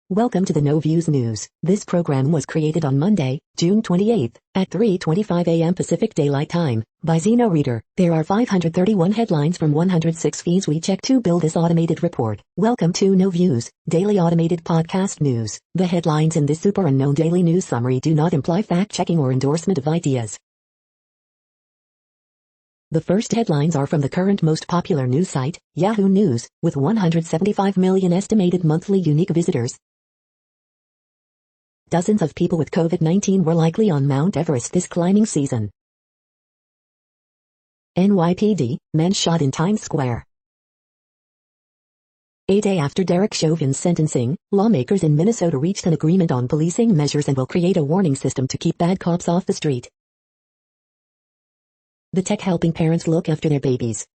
Welcome to the No Views News. This program was created on Monday, June 28, at 3:25 a.m. Pacific Daylight Time, by Zeno Reader. There are 531 headlines from 106 feeds we check to build this automated report. Welcome to No Views, daily automated podcast news. The headlines in this super unknown daily news summary do not imply fact-checking or endorsement of ideas. The first headlines are from the current most popular news site, Yahoo News, with 175 million estimated monthly unique visitors. Dozens of people with COVID-19 were likely on Mount Everest this climbing season. NYPD, man shot in Times Square. A day after Derek Chauvin's sentencing, lawmakers in Minnesota reached an agreement on policing measures and will create a warning system to keep bad cops off the street. The tech helping parents look after their babies.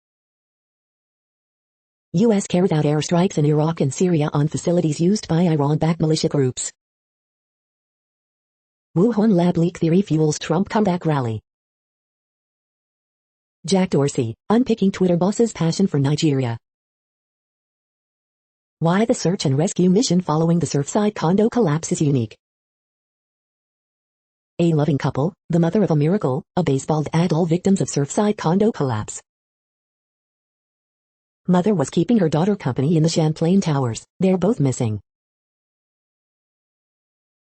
U.S. carries out airstrikes in Iraq and Syria on facilities used by Iran-backed militia groups. Wuhan lab leak theory fuels Trump comeback rally. Jack Dorsey, unpicking Twitter boss's passion for Nigeria. Why the search and rescue mission following the Surfside condo collapse is unique. A loving couple, the mother of a miracle, a baseball ad, all victims of Surfside condo collapse. Mother was keeping her daughter company in the Champlain Towers. They're both missing.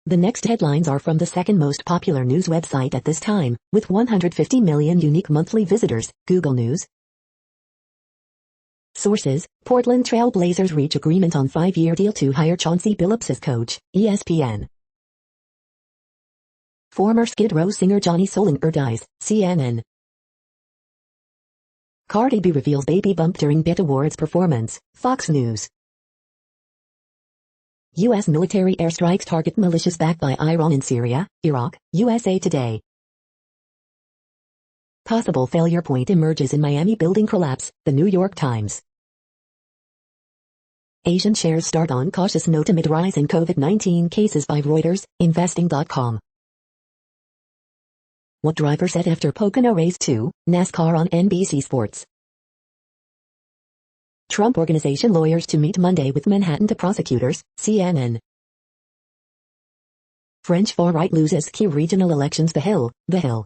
The next headlines are from the second most popular news website at this time, with 150 million unique monthly visitors, Google News. Sources: Portland Trail Blazers reach agreement on 5-year deal to hire Chauncey Billups as coach, ESPN. Former Skid Row singer Johnny Solinger dies, CNN. Cardi B reveals baby bump during BET Awards performance, Fox News. U.S. military airstrikes target militias backed by Iran in Syria, Iraq, USA Today. Possible failure point emerges in Miami building collapse, The New York Times. Asian shares start on cautious note amid rise in COVID-19 cases by Reuters, Investing.com. What driver said after Pocono race 2, NASCAR on NBC Sports. Trump Organization lawyers to meet Monday with Manhattan to prosecutors, CNN. French far-right loses key regional elections. The Hill.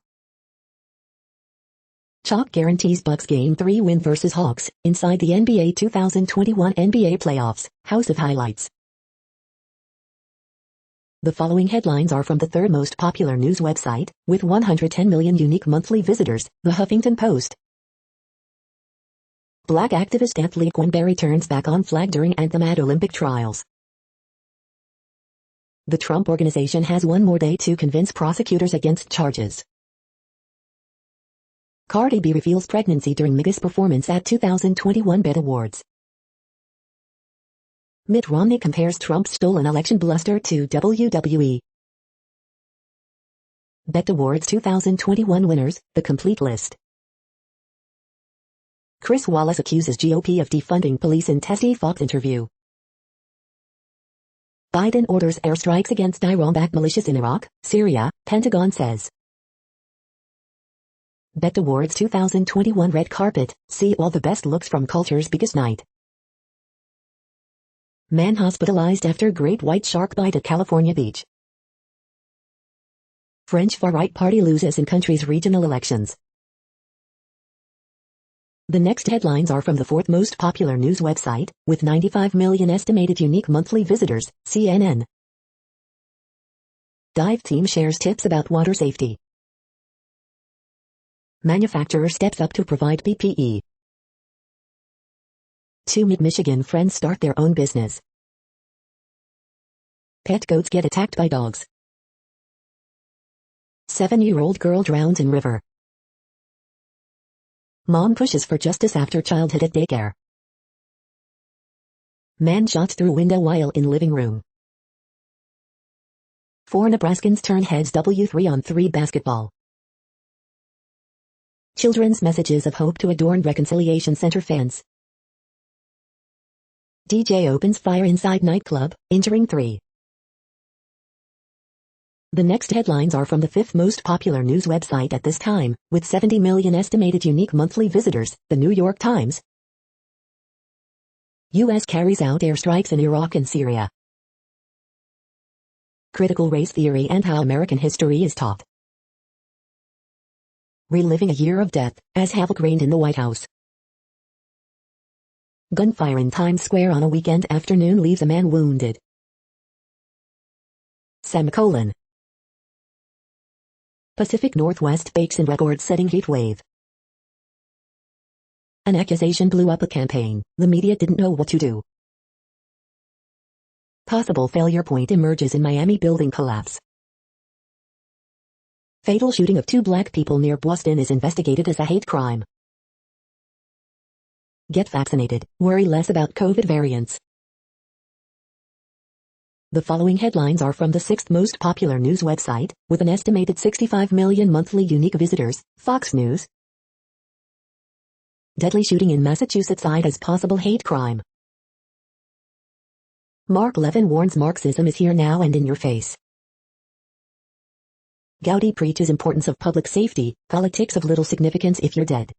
Chalk guarantees Bucks Game 3 win versus Hawks, inside the NBA 2021 NBA playoffs, House of Highlights. The following headlines are from the third most popular news website, with 110 million unique monthly visitors, The Huffington Post. Black activist athlete Gwen Berry turns back on flag during anthem at Olympic trials. The Trump Organization has one more day to convince prosecutors against charges. Cardi B reveals pregnancy during Migos performance at 2021 BET Awards. Mitt Romney compares Trump's stolen election bluster to WWE. BET Awards 2021 winners, the complete list. Chris Wallace accuses GOP of defunding police in Tessie Fox interview. Biden orders airstrikes against Iran-backed militias in Iraq, Syria, Pentagon says. BET Awards 2021 red carpet, see all the best looks from culture's biggest night. Man hospitalized after great white shark bite at California beach. French far-right party loses in country's regional elections. The next headlines are from the fourth most popular news website, with 95 million estimated unique monthly visitors, CNN. Dive team shares tips about water safety. Manufacturer steps up to provide PPE. Two Mid-Michigan friends start their own business. Pet goats get attacked by dogs. 7-year-old girl drowns in river. Mom pushes for justice after child hit at daycare. Man shot through window while in living room. 4 Nebraskans turn heads W3-on-3 basketball. Children's messages of hope to adorn Reconciliation Center fence. DJ opens fire inside nightclub, injuring 3. The next headlines are from the fifth most popular news website at this time, with 70 million estimated unique monthly visitors, The New York Times. U.S. carries out airstrikes in Iraq and Syria. critical race theory and how American history is taught. Reliving a year of death, as havoc reigned in the White House. Gunfire in Times Square on a weekend afternoon leaves a man wounded. Pacific Northwest bakes in record-setting heat wave. An accusation blew up a campaign. The media didn't know what to do. Possible failure point emerges in Miami building collapse. Fatal shooting of 2 black people near Boston is investigated as a hate crime. Get vaccinated. Worry less about COVID variants. The following headlines are from the 6th most popular news website, with an estimated 65 million monthly unique visitors, Fox News. Deadly shooting in Massachusetts cited as possible hate crime. Mark Levin warns Marxism is here now and in your face. Gowdy preaches importance of public safety, politics of little significance if you're dead.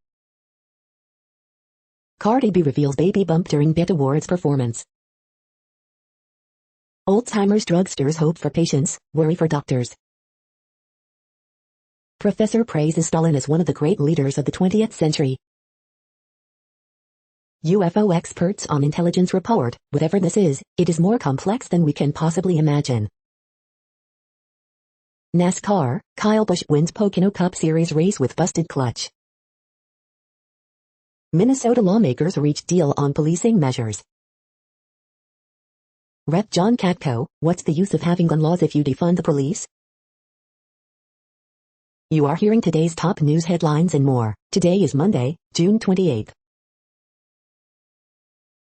Cardi B reveals baby bump during BET Awards performance. Alzheimer's drugstores hope for patients, worry for doctors. Professor praises Stalin as one of the great leaders of the 20th century. UFO experts on intelligence report, whatever this is, it is more complex than we can possibly imagine. NASCAR, Kyle Busch wins Pocono Cup Series race with busted clutch. Minnesota lawmakers reach deal on policing measures. Rep. John Katko, what's the use of having gun laws if you defund the police? You are hearing today's top news headlines and more. Today is Monday, June 28th.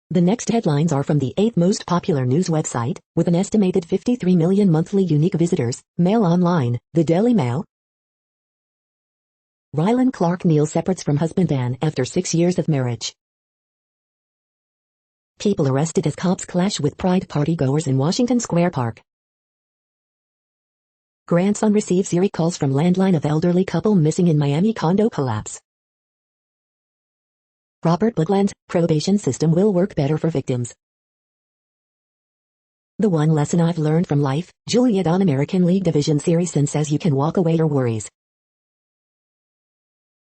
The next headlines are from the 8th most popular news website, with an estimated 53 million monthly unique visitors, Mail Online, the Daily Mail. Rylan Clark Neal separates from husband ban after 6 years of marriage. People arrested as cops clash with Pride party goers in Washington Square Park. Grandson receives eerie calls from landline of elderly couple missing in Miami condo collapse. Robert Bugland's probation system will work better for victims. The one lesson I've learned from life, Juliet on American League Division Series and says you can walk away your worries.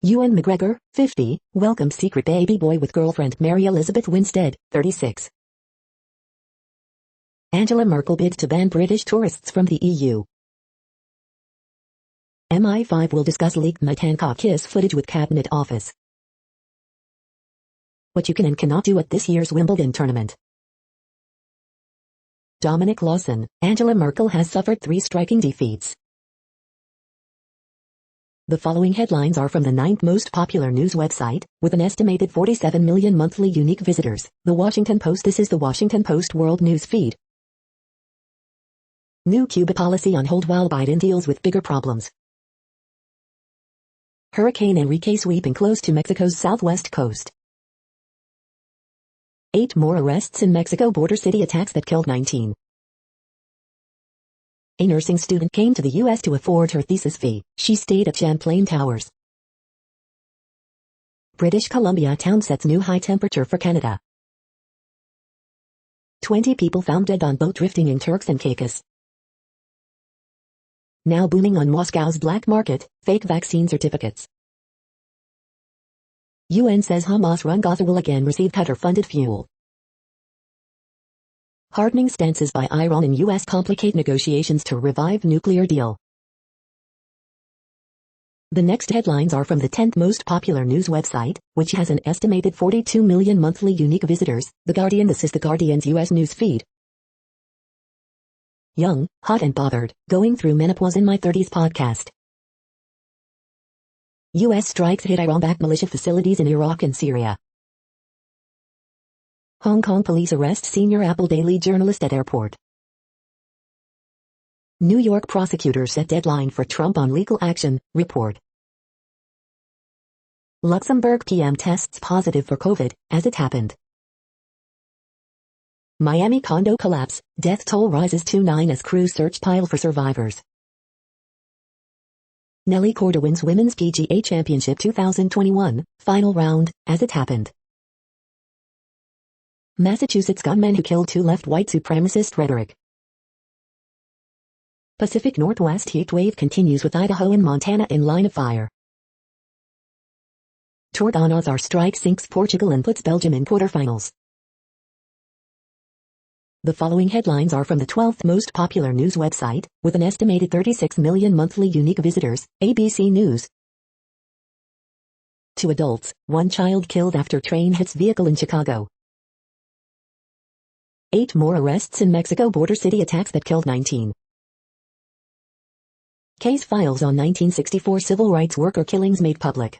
Ewan McGregor, 50, welcomes secret baby boy with girlfriend Mary Elizabeth Winstead, 36. Angela Merkel bids to ban British tourists from the EU. MI5 will discuss leaked Matt Hancock kiss footage with Cabinet Office. What you can and cannot do at this year's Wimbledon tournament. Dominic Lawson, Angela Merkel has suffered 3 striking defeats. The following headlines are from the 9th most popular news website, with an estimated 47 million monthly unique visitors, The Washington Post. This is The Washington Post World News Feed. New Cuba policy on hold while Biden deals with bigger problems. Hurricane Enrique sweeping close to Mexico's southwest coast. 8 more arrests in Mexico border city attacks that killed 19. A nursing student came to the U.S. to afford her thesis fee. She stayed at Champlain Towers. British Columbia town sets new high temperature for Canada. 20 people found dead on boat drifting in Turks and Caicos. Now booming on Moscow's black market, fake vaccine certificates. UN says Hamas-run Gaza will again receive Qatar-funded fuel. Hardening stances by Iran and U.S. complicate negotiations to revive nuclear deal. The next headlines are from the 10th most popular news website, which has an estimated 42 million monthly unique visitors, The Guardian. This is The Guardian's U.S. news feed. Young, hot and bothered, going through menopause in my 30s podcast. U.S. strikes hit Iran-backed militia facilities in Iraq and Syria. Hong Kong police arrest senior Apple Daily journalist at airport. New York prosecutors set deadline for Trump on legal action, report. Luxembourg PM tests positive for COVID, as it happened. Miami condo collapse, death toll rises to 9 as crews search pile for survivors. Nelly Korda wins Women's PGA Championship 2021, final round, as it happened. Massachusetts gunmen who killed 2 left white supremacist rhetoric. Pacific Northwest heat wave continues with Idaho and Montana in line of fire. Tour de Azar strike sinks Portugal and puts Belgium in quarterfinals. The following headlines are from the 12th most popular news website, with an estimated 36 million monthly unique visitors, ABC News. 2 adults, 1 child killed after train hits vehicle in Chicago. 8 more arrests in Mexico border city attacks that killed 19. Case files on 1964 civil rights worker killings made public.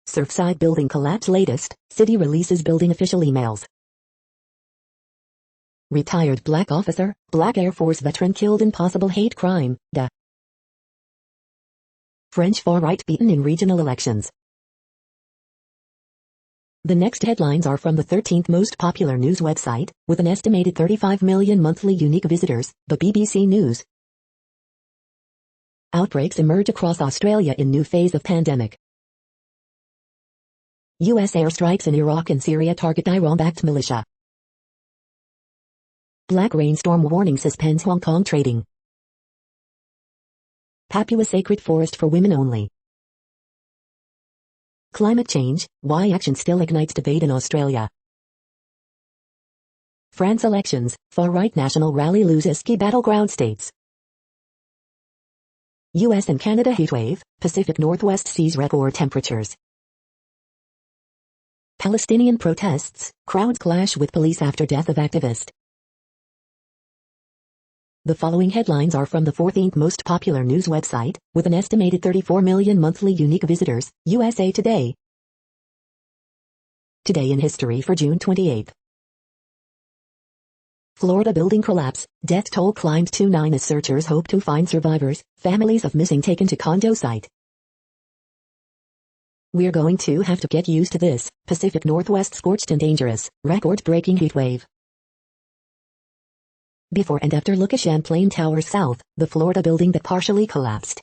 Surfside building collapse latest, city releases building official emails. Retired black officer, black Air Force veteran killed in possible hate crime, French far-right beaten in regional elections. The next headlines are from the 13th most popular news website, with an estimated 35 million monthly unique visitors, the BBC News. Outbreaks emerge across Australia in new phase of pandemic. U.S. airstrikes in Iraq and Syria target Iran-backed militia. Black rainstorm warning suspends Hong Kong trading. Papua sacred forest for women only. Climate change, why action still ignites debate in Australia. France elections, far-right national rally loses key battleground states. U.S. and Canada heatwave, Pacific Northwest sees record temperatures. Palestinian protests, crowds clash with police after death of activist. The following headlines are from the 14th most popular news website, with an estimated 34 million monthly unique visitors, USA Today. Today in history for June 28. Florida building collapse, death toll climbs to 9 as searchers hope to find survivors, families of missing taken to condo site. We're going to have to get used to this, Pacific Northwest scorched and dangerous, record-breaking heat wave. Before and after look at Champlain Towers South, the Florida building that partially collapsed.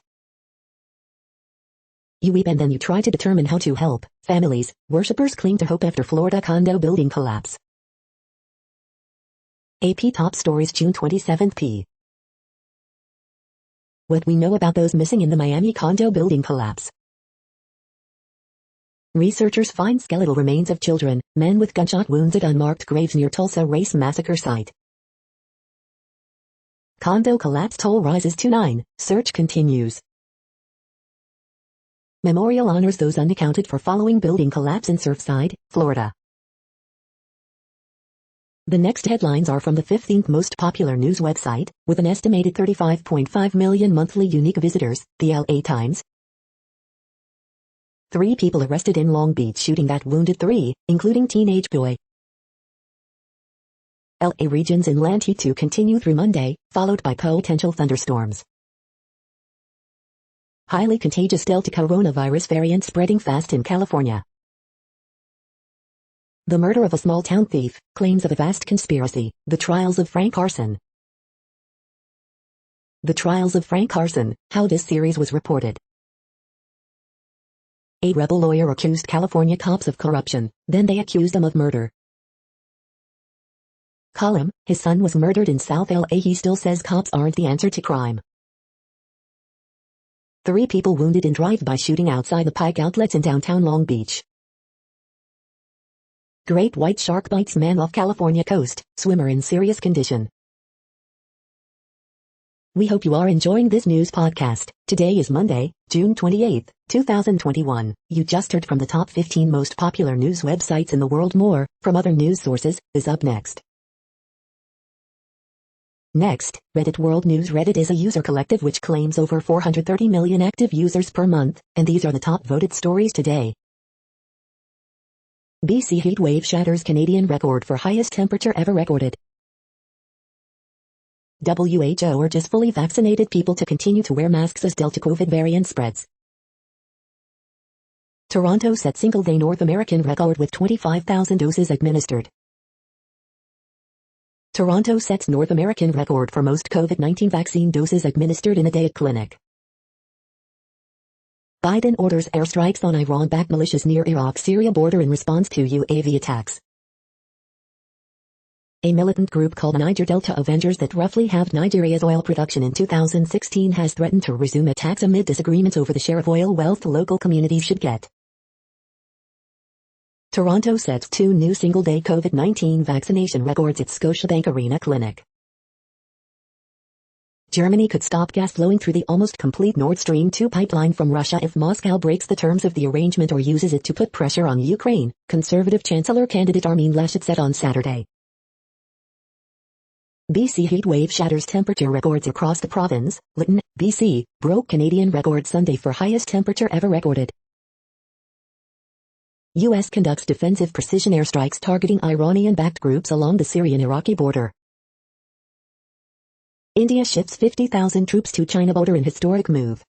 You weep and then you try to determine how to help. Families, worshippers cling to hope after Florida condo building collapse. AP Top Stories June 27 p. What we know about those missing in the Miami condo building collapse. Researchers find skeletal remains of children, men with gunshot wounds at unmarked graves near Tulsa race massacre site. Condo collapse toll rises to 9, search continues. Memorial honors those unaccounted for following building collapse in Surfside, Florida. The next headlines are from the 15th most popular news website, with an estimated 35.5 million monthly unique visitors, the LA Times. 3 people arrested in Long Beach shooting that wounded 3, including teenage boy. LA region's inland heat to continue through Monday, followed by potential thunderstorms. Highly contagious Delta coronavirus variant spreading fast in California. The murder of a small-town thief, claims of a vast conspiracy, the trials of Frank Carson. The trials of Frank Carson, how this series was reported. A rebel lawyer accused California cops of corruption, then they accused them of murder. Column, his son was murdered in South LA. He still says cops aren't the answer to crime. 3 people wounded in drive-by shooting outside the Pike outlets in downtown Long Beach. Great white shark bites man off California coast, swimmer in serious condition. We hope you are enjoying this news podcast. Today is Monday, June 28, 2021. You just heard from the top 15 most popular news websites in the world. More, from other news sources, is up next. Next, Reddit World News. Reddit is a user collective which claims over 430 million active users per month, and these are the top voted stories today. BC heat wave shatters Canadian record for highest temperature ever recorded. WHO urges fully vaccinated people to continue to wear masks as Delta COVID variant spreads. Toronto set single-day North American record with 25,000 doses administered. Toronto sets North American record for most COVID-19 vaccine doses administered in a day at clinic. Biden orders airstrikes on Iran-backed militias near Iraq-Syria border in response to UAV attacks. A militant group called Niger Delta Avengers that roughly halved Nigeria's oil production in 2016 has threatened to resume attacks amid disagreements over the share of oil wealth local communities should get. Toronto sets 2 new single-day COVID-19 vaccination records at Scotiabank Arena Clinic. Germany could stop gas flowing through the almost complete Nord Stream 2 pipeline from Russia if Moscow breaks the terms of the arrangement or uses it to put pressure on Ukraine, Conservative Chancellor candidate Armin Laschet said on Saturday. BC heat wave shatters temperature records across the province. Lytton, BC, broke Canadian record Sunday for highest temperature ever recorded. U.S. conducts defensive precision airstrikes targeting Iranian-backed groups along the Syrian-Iraqi border. India ships 50,000 troops to China border in historic move.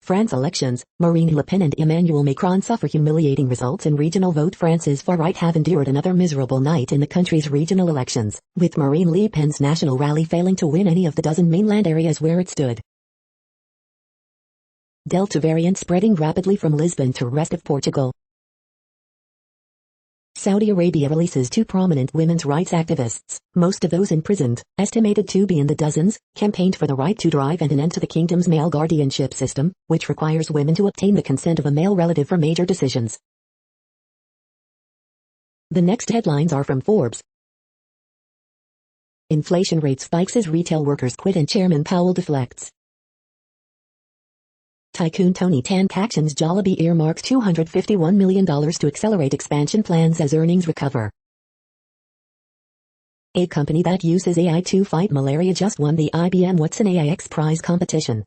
France elections, Marine Le Pen and Emmanuel Macron suffer humiliating results in regional vote. France's far-right have endured another miserable night in the country's regional elections, with Marine Le Pen's national rally failing to win any of the dozen mainland areas where it stood. Delta variant spreading rapidly from Lisbon to rest of Portugal. Saudi Arabia releases 2 prominent women's rights activists, most of those imprisoned, estimated to be in the dozens, campaigned for the right to drive and an end to the kingdom's male guardianship system, which requires women to obtain the consent of a male relative for major decisions. The next headlines are from Forbes. Inflation rate spikes as retail workers quit and Chairman Powell deflects. Tycoon Tony Tan actions Jollibee earmarks $251 million to accelerate expansion plans as earnings recover. A company that uses AI to fight malaria just won the IBM Watson AIX Prize competition.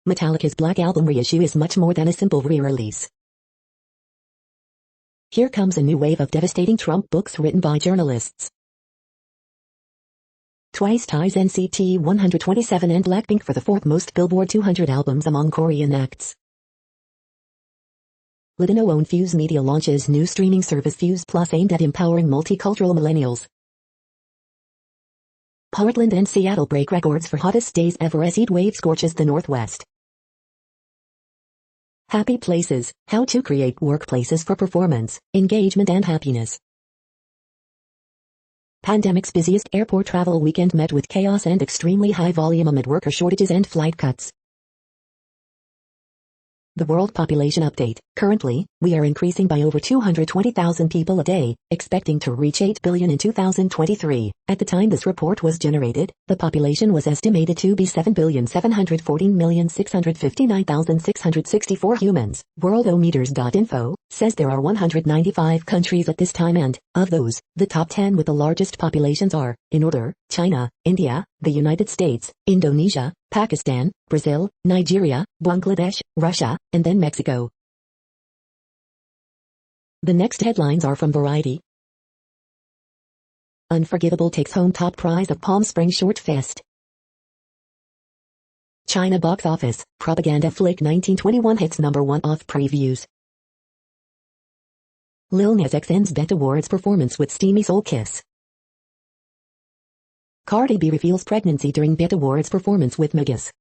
Metallica's Black Album reissue is much more than a simple re-release. Here comes a new wave of devastating Trump books written by journalists. Twice ties NCT 127 and Blackpink for the 4th most Billboard 200 albums among Korean acts. Latino-owned Fuse Media launches new streaming service Fuse Plus aimed at empowering multicultural millennials. Portland and Seattle break records for hottest days ever as heat wave scorches the Northwest. Happy Places, how to create workplaces for performance, engagement and happiness. Pandemic's busiest airport travel weekend met with chaos and extremely high volume amid worker shortages and flight cuts. The World Population Update. Currently, we are increasing by over 220,000 people a day, expecting to reach 8 billion in 2023. At the time this report was generated, the population was estimated to be 7,714,659,664 humans. Worldometers.info says there are 195 countries at this time and, of those, the top 10 with the largest populations are, in order, China, India, the United States, Indonesia, Pakistan, Brazil, Nigeria, Bangladesh, Russia, and then Mexico. The next headlines are from Variety. Unforgivable takes home top prize of Palm Springs Short Fest. China box office, propaganda flick 1921 hits #1 off previews. Lil Nas X ends BET Awards performance with steamy soul kiss. Cardi B reveals pregnancy during BET Awards performance with Megas.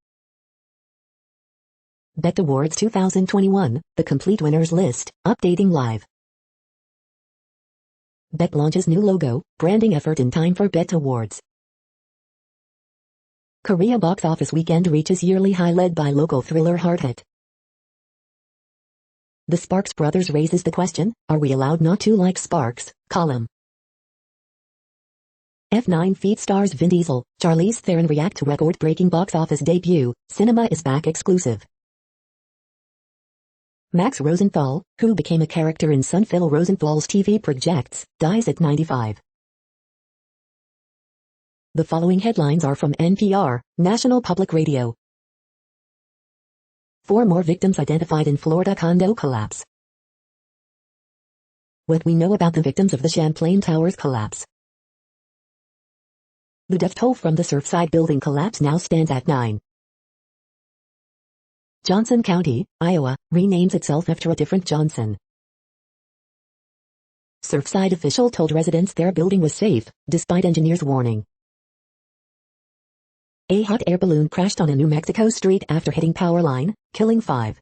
BET Awards 2021, the complete winners list, updating live. BET launches new logo, branding effort in time for BET Awards. Korea box office weekend reaches yearly high led by local thriller Hard Hit. The Sparks Brothers raises the question, are we allowed not to like Sparks? Column. F9 feat stars Vin Diesel, Charlize Theron react to record-breaking box office debut, Cinema is Back exclusive. Max Rosenthal, who became a character in son Phil Rosenthal's TV projects, dies at 95. The following headlines are from NPR, National Public Radio. 4 more victims identified in Florida condo collapse. What we know about the victims of the Champlain Towers collapse. The death toll from the Surfside building collapse now stands at 9. Johnson County, Iowa, renames itself after a different Johnson. Surfside official told residents their building was safe, despite engineers' warning. A hot air balloon crashed on a New Mexico street after hitting power line, killing 5.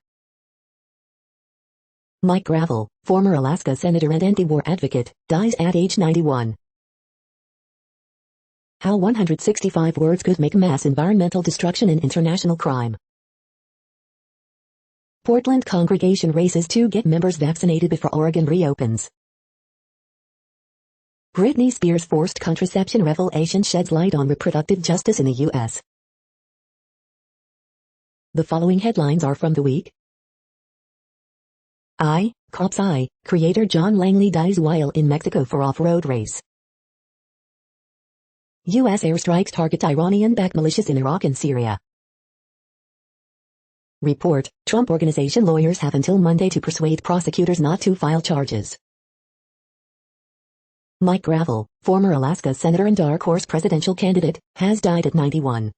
Mike Gravel, former Alaska senator and anti-war advocate, dies at age 91. How 165 words could make mass environmental destruction an international crime. Portland congregation races to get members vaccinated before Oregon reopens. Britney Spears' forced contraception revelation sheds light on reproductive justice in the U.S. The following headlines are from the week. Cops creator John Langley dies while in Mexico for off-road race. U.S. airstrikes target Iranian-backed militias in Iraq and Syria. Report, Trump Organization lawyers have until Monday to persuade prosecutors not to file charges. Mike Gravel, former Alaska senator and dark horse presidential candidate, has died at 91.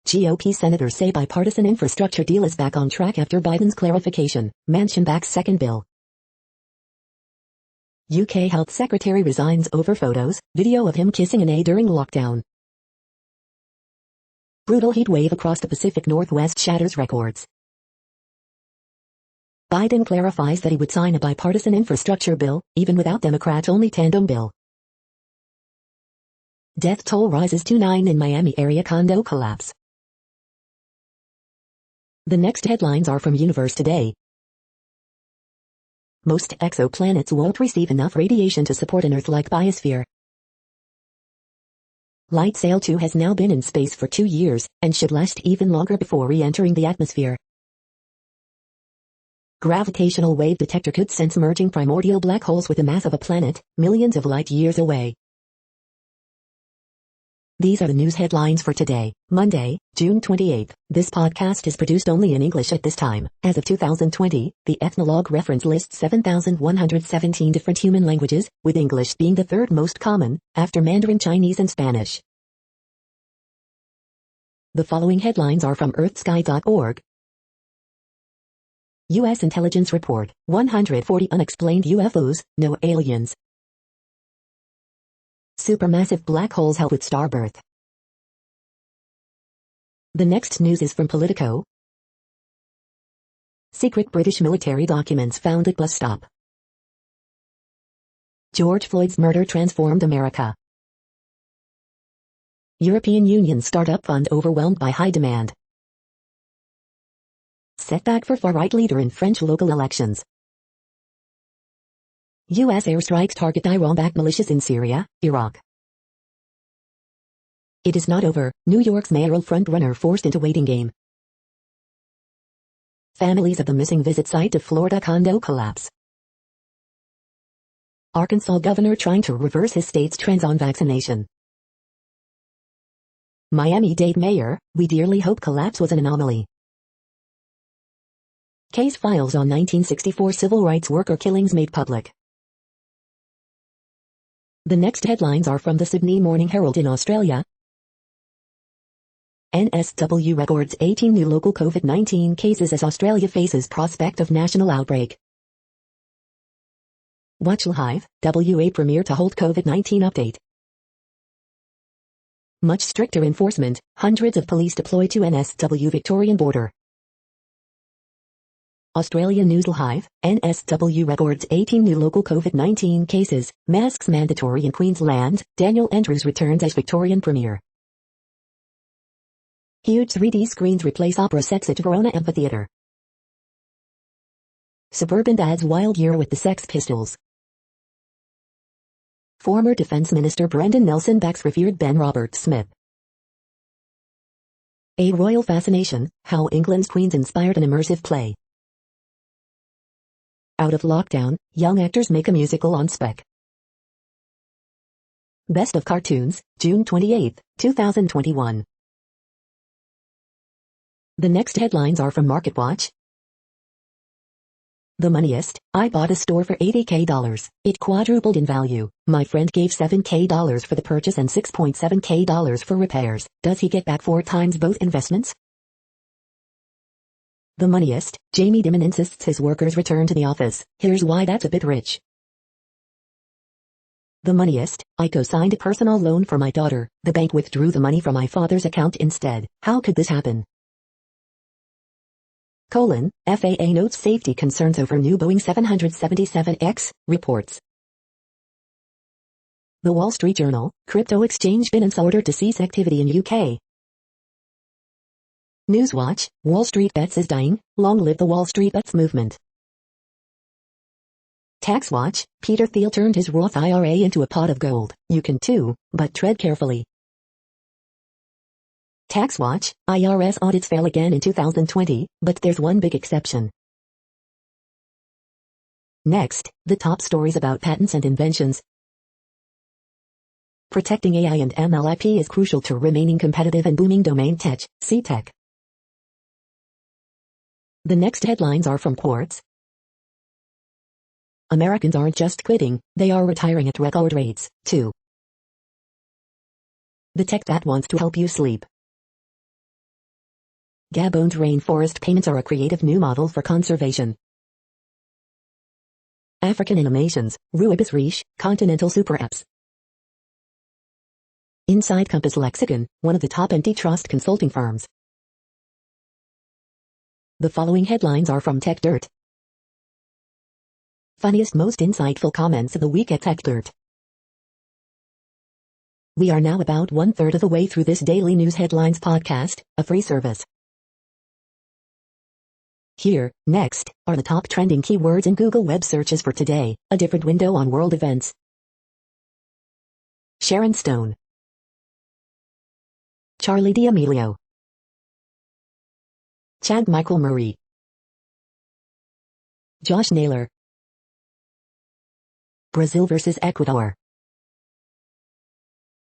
GOP senators say bipartisan infrastructure deal is back on track after Biden's clarification, Manchin backs second bill. UK Health Secretary resigns over photos, video of him kissing an aide during lockdown. Brutal heat wave across the Pacific Northwest shatters records. Biden clarifies that he would sign a bipartisan infrastructure bill, even without Democrat-only tandem bill. Death toll rises to 9 in Miami area condo collapse. The next headlines are from Universe Today. Most exoplanets won't receive enough radiation to support an Earth-like biosphere. Light Sail 2 has now been in space for 2 years, and should last even longer before re-entering the atmosphere. Gravitational wave detector could sense merging primordial black holes with the mass of a planet, millions of light years away. These are the news headlines for today, Monday, June 28. This podcast is produced only in English at this time. As of 2020, the Ethnologue reference lists 7,117 different human languages, with English being the third most common, after Mandarin Chinese and Spanish. The following headlines are from earthsky.org. U.S. intelligence report, 140 unexplained UFOs, no aliens. Supermassive black holes help with star birth. The next news is from Politico. Secret British military documents found at bus stop. George Floyd's murder transformed America. European Union startup fund overwhelmed by high demand. Setback for far-right leader in French local elections. U.S. airstrikes target Iran-backed militias in Syria, Iraq. It is not over, New York's mayoral frontrunner forced into waiting game. Families of the missing visit site of Florida condo collapse. Arkansas governor trying to reverse his state's trends on vaccination. Miami-Dade mayor, we dearly hope collapse was an anomaly. Case files on 1964 civil rights worker killings made public. The next headlines are from the Sydney Morning Herald in Australia. NSW records 18 new local COVID-19 cases as Australia faces prospect of national outbreak. Watch Live, WA Premier to hold COVID-19 update. Much stricter enforcement, hundreds of police deployed to NSW Victorian border. Australia News Live, NSW records 18 new local COVID-19 cases, masks mandatory in Queensland, Daniel Andrews returns as Victorian Premier. Huge 3D screens replace opera sets at Verona Amphitheatre. Suburban Dad's wild year with the Sex Pistols. Former Defence Minister Brendan Nelson backs revered Ben Roberts-Smith. A Royal Fascination, how England's Queens inspired an immersive play. Out of lockdown, young actors make a musical on spec. Best of Cartoons, June 28, 2021. The next headlines are from MarketWatch. The Moneyest, I bought a store for $80K. It quadrupled in value. My friend gave $7K for the purchase and $6.7K for repairs. Does he get back 4 times both investments? The Moneyest, Jamie Dimon insists his workers return to the office. Here's why that's a bit rich. The Moneyest, I co-signed a personal loan for my daughter. The bank withdrew the money from my father's account instead. How could this happen? FAA notes safety concerns over new Boeing 777X, reports. The Wall Street Journal, crypto exchange Binance ordered to cease activity in UK. Newswatch, Wall Street Bets is dying, long live the Wall Street Bets movement. TaxWatch, Peter Thiel turned his Roth IRA into a pot of gold. You can too, but tread carefully. TaxWatch, IRS audits fail again in 2020, but there's one big exception. Next, the top stories about patents and inventions. Protecting AI and ML IP is crucial to remaining competitive in booming domain tech, C-Tech. The next headlines are from Quartz. Americans aren't just quitting, they are retiring at record rates, too. The tech that wants to help you sleep. Gabon's rainforest payments are a creative new model for conservation. African animations, Ruibus Riche, continental super apps. Inside Compass Lexicon, one of the top antitrust consulting firms. The following headlines are from Tech Dirt. Funniest most insightful comments of the week at Tech Dirt. We are now about 1/3 of the way through this daily news headlines podcast, a free service. Here, next, are the top trending keywords in Google web searches for today, a different window on world events. Sharon Stone. Charlie D'Amelio. Chad Michael Murray. Josh Naylor. Brazil vs Ecuador.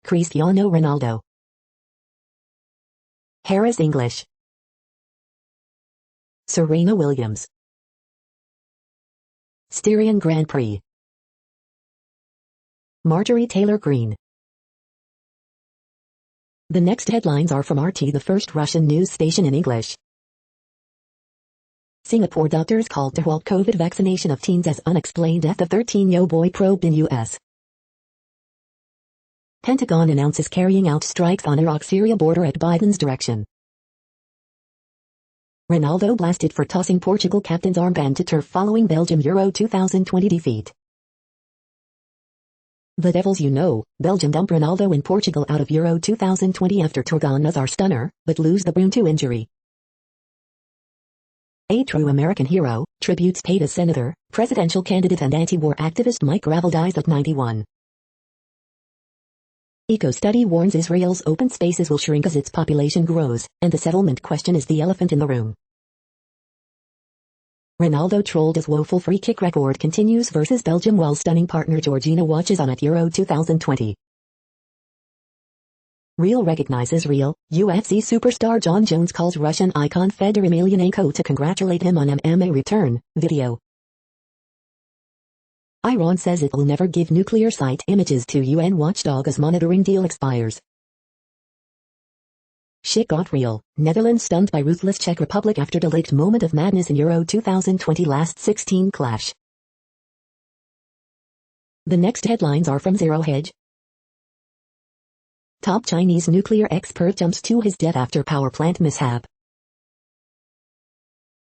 Cristiano Ronaldo. Harris English. Serena Williams. Styrian Grand Prix. Marjorie Taylor Greene. The next headlines are from RT, the first Russian news station in English. Singapore doctors called to halt COVID vaccination of teens as unexplained death of 13-year-old boy probed in U.S. Pentagon announces carrying out strikes on Iraq-Syria border at Biden's direction. Ronaldo blasted for tossing Portugal captain's armband to turf following Belgium Euro 2020 defeat. The Devils Belgium dump Ronaldo in Portugal out of Euro 2020 after Torgan Nazar stunner, but lose the Bruin to injury. A true American hero, tributes paid as Senator, presidential candidate and anti-war activist Mike Gravel dies at 91. Eco-study warns Israel's open spaces will shrink as its population grows, and the settlement question is the elephant in the room. Ronaldo trolled as woeful free kick record continues versus Belgium while stunning partner Georgina watches on at Euro 2020. Real recognizes real, UFC superstar Jon Jones calls Russian icon Fedor Emelianenko to congratulate him on MMA return, video. Iran says it will never give nuclear site images to UN watchdog as monitoring deal expires. Shit got real, Netherlands stunned by ruthless Czech Republic after delayed moment of madness in Euro 2020 last 16 clash. The next headlines are from Zero Hedge. Top Chinese nuclear expert jumps to his death after power plant mishap.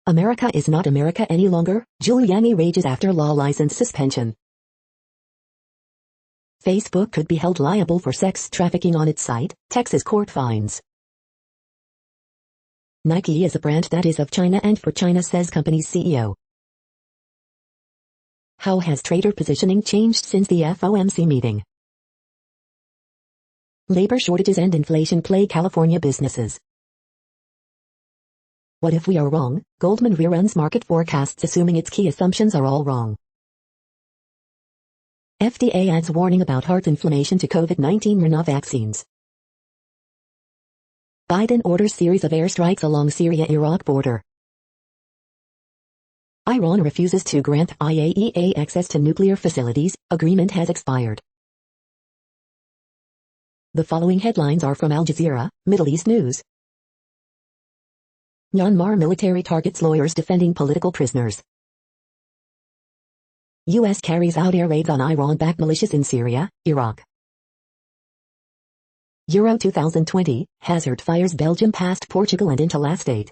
America is not America any longer, Giuliani rages after law license suspension. Facebook could be held liable for sex trafficking on its site, Texas court finds. Nike is a brand that is of China and for China, says company's CEO. How has trader positioning changed since the FOMC meeting? Labor shortages and inflation plague California businesses. What if we are wrong? Goldman reruns market forecasts assuming its key assumptions are all wrong. FDA adds warning about heart inflammation to COVID-19 RNA vaccines. Biden orders series of airstrikes along Syria-Iraq border. Iran refuses to grant IAEA access to nuclear facilities, agreement has expired. The following headlines are from Al Jazeera, Middle East News. Myanmar military targets lawyers defending political prisoners. U.S. carries out air raids on Iran-backed militias in Syria, Iraq. Euro 2020, hazard fires Belgium past Portugal and into last 8.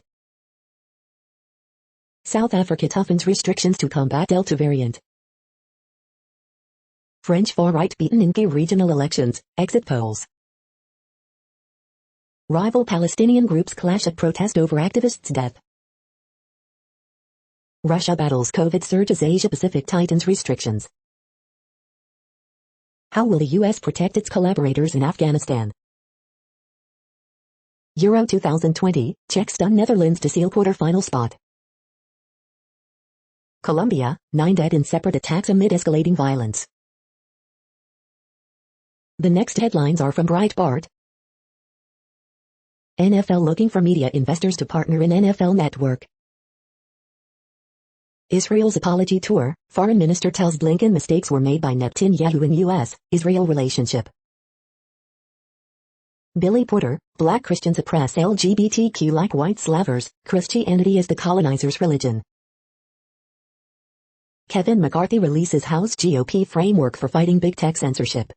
South Africa toughens restrictions to combat Delta variant. French far-right beaten in key regional elections, exit polls. Rival Palestinian groups clash at protest over activist's death. Russia battles COVID surge as Asia-Pacific tightens restrictions. How will the U.S. protect its collaborators in Afghanistan? Euro 2020, Czech stun Netherlands to seal quarter-final spot. Colombia, 9 dead in separate attacks amid escalating violence. The next headlines are from Breitbart. NFL looking for media investors to partner in NFL Network. Israel's apology tour, Foreign Minister tells Blinken mistakes were made by Netanyahu in U.S.-Israel relationship. Billy Porter, Black Christians oppress LGBTQ like white slavers, Christianity is the colonizer's religion. Kevin McCarthy releases House GOP framework for fighting big tech censorship.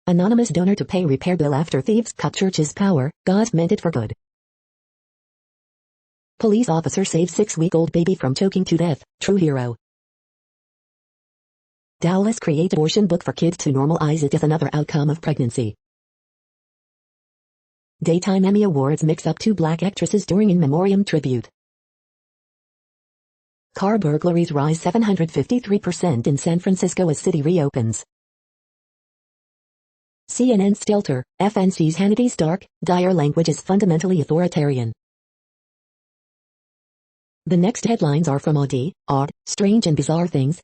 Anonymous donor to pay repair bill after thieves cut church's power, God meant it for good. Police officer saves 6-week-old baby from choking to death, true hero. Doubtless create abortion book for kids to normalize it as another outcome of pregnancy. Daytime Emmy Awards mix up 2 black actresses during in memoriam tribute. Car burglaries rise 753% in San Francisco as city reopens. CNN Stelter, FNC's Hannity's dark, dire language is fundamentally authoritarian. The next headlines are from Odd, Strange and Bizarre Things.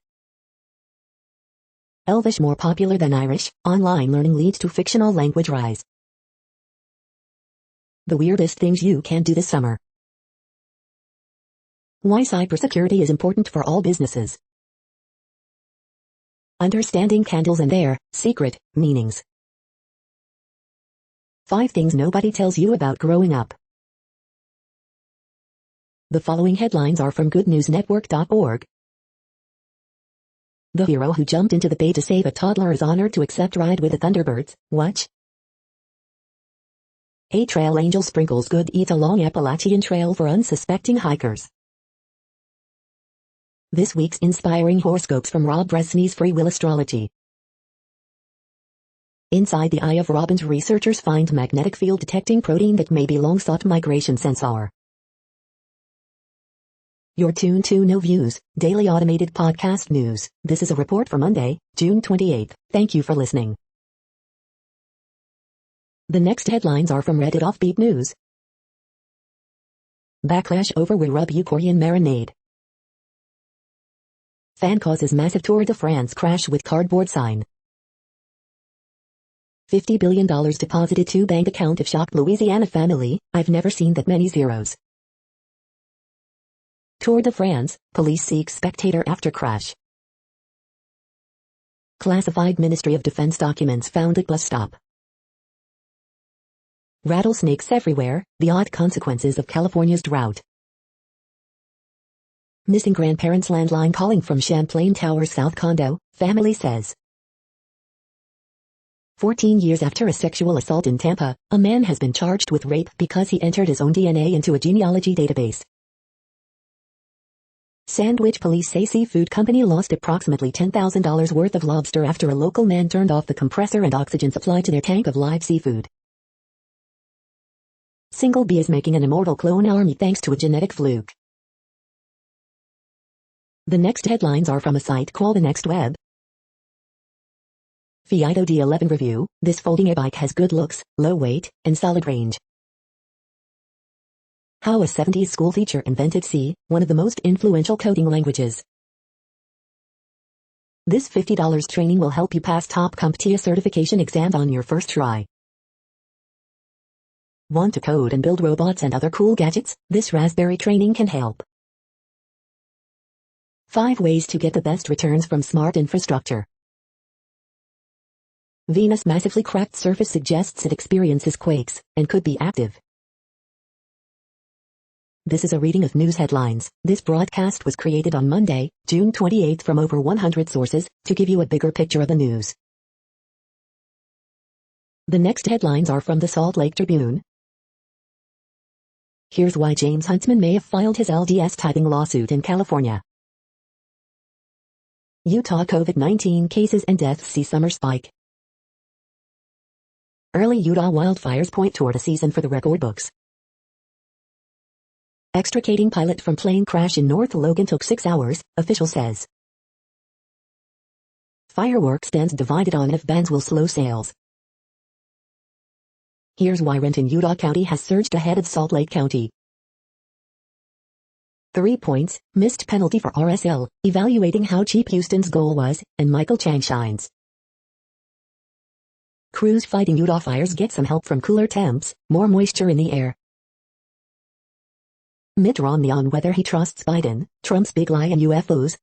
Elvish more popular than Irish, online learning leads to fictional language rise. The weirdest things you can do this summer. Why cybersecurity is important for all businesses. Understanding candles and their secret meanings. 5 things nobody tells you about growing up. The following headlines are from goodnewsnetwork.org. The hero who jumped into the bay to save a toddler is honored to accept ride with the Thunderbirds. Watch. A trail angel sprinkles good eats along Appalachian Trail for unsuspecting hikers. This week's inspiring horoscopes from Rob Bresney's Free Will Astrology. Inside the eye of robins, researchers find magnetic field detecting protein that may be long-sought migration sensor. You're tuned to No Views, daily automated podcast news. This is a report for Monday, June 28. Thank you for listening. The next headlines are from Reddit Offbeat News. Backlash over We Rub You Korean Marinade. Fan causes massive Tour de France crash with cardboard sign. $50 billion deposited to bank account of shocked Louisiana family. I've never seen that many zeros. Tour de France, police seek spectator after crash. Classified Ministry of Defense documents found at bus stop. Rattlesnakes everywhere, the odd consequences of California's drought. Missing grandparents landline calling from Champlain Towers South condo, family says. 14 years after a sexual assault in Tampa, a man has been charged with rape because he entered his own DNA into a genealogy database. Sandwich police say seafood company lost approximately $10,000 worth of lobster after a local man turned off the compressor and oxygen supply to their tank of live seafood. Single bee is making an immortal clone army thanks to a genetic fluke. The next headlines are from a site called The Next Web. Fido D11 review, this folding e-bike has good looks, low weight, and solid range. How a 70s school teacher invented C, one of the most influential coding languages. This $50 training will help you pass top CompTIA certification exam on your first try. Want to code and build robots and other cool gadgets? This Raspberry training can help. 5 ways to get the best returns from smart infrastructure. Venus' massively cracked surface suggests it experiences quakes, and could be active. This is a reading of news headlines. This broadcast was created on Monday, June 28 from over 100 sources, to give you a bigger picture of the news. The next headlines are from the Salt Lake Tribune. Here's why James Huntsman may have filed his LDS tithing lawsuit in California. Utah COVID-19 cases and deaths see summer spike. Early Utah wildfires point toward a season for the record books. Extricating pilot from plane crash in North Logan took 6 hours, official says. Fireworks stands divided on if bans will slow sales. Here's why rent in Utah County has surged ahead of Salt Lake County. 3 points, missed penalty for RSL, evaluating how cheap Houston's goal was, and Michael Chang shines. Crews fighting Utah fires get some help from cooler temps, more moisture in the air. Mitt Romney on whether he trusts Biden, Trump's big lie and UFOs.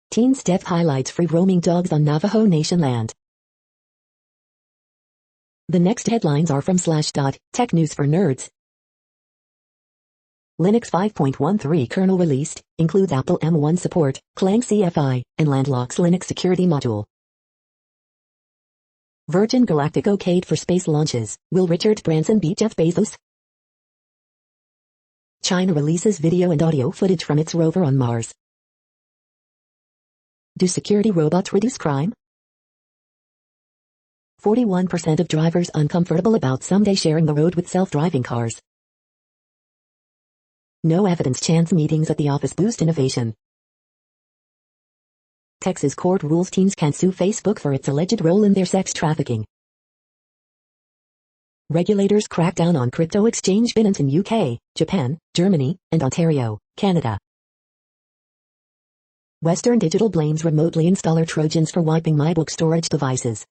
Teen's death highlights free roaming dogs on Navajo Nation land. The next headlines are from Slashdot, tech news for nerds. Linux 5.13 kernel released, includes Apple M1 support, Clang CFI, and Landlock's Linux security module. Virgin Galactic okayed for space launches, will Richard Branson beat Jeff Bezos? China releases video and audio footage from its rover on Mars. Do security robots reduce crime? 41% of drivers uncomfortable about someday sharing the road with self-driving cars. No evidence chance meetings at the office boost innovation. Texas court rules teens can sue Facebook for its alleged role in their sex trafficking. Regulators crack down on crypto exchange Binance in UK, Japan, Germany, and Ontario, Canada. Western Digital blames remotely installer Trojans for wiping MyBook storage devices.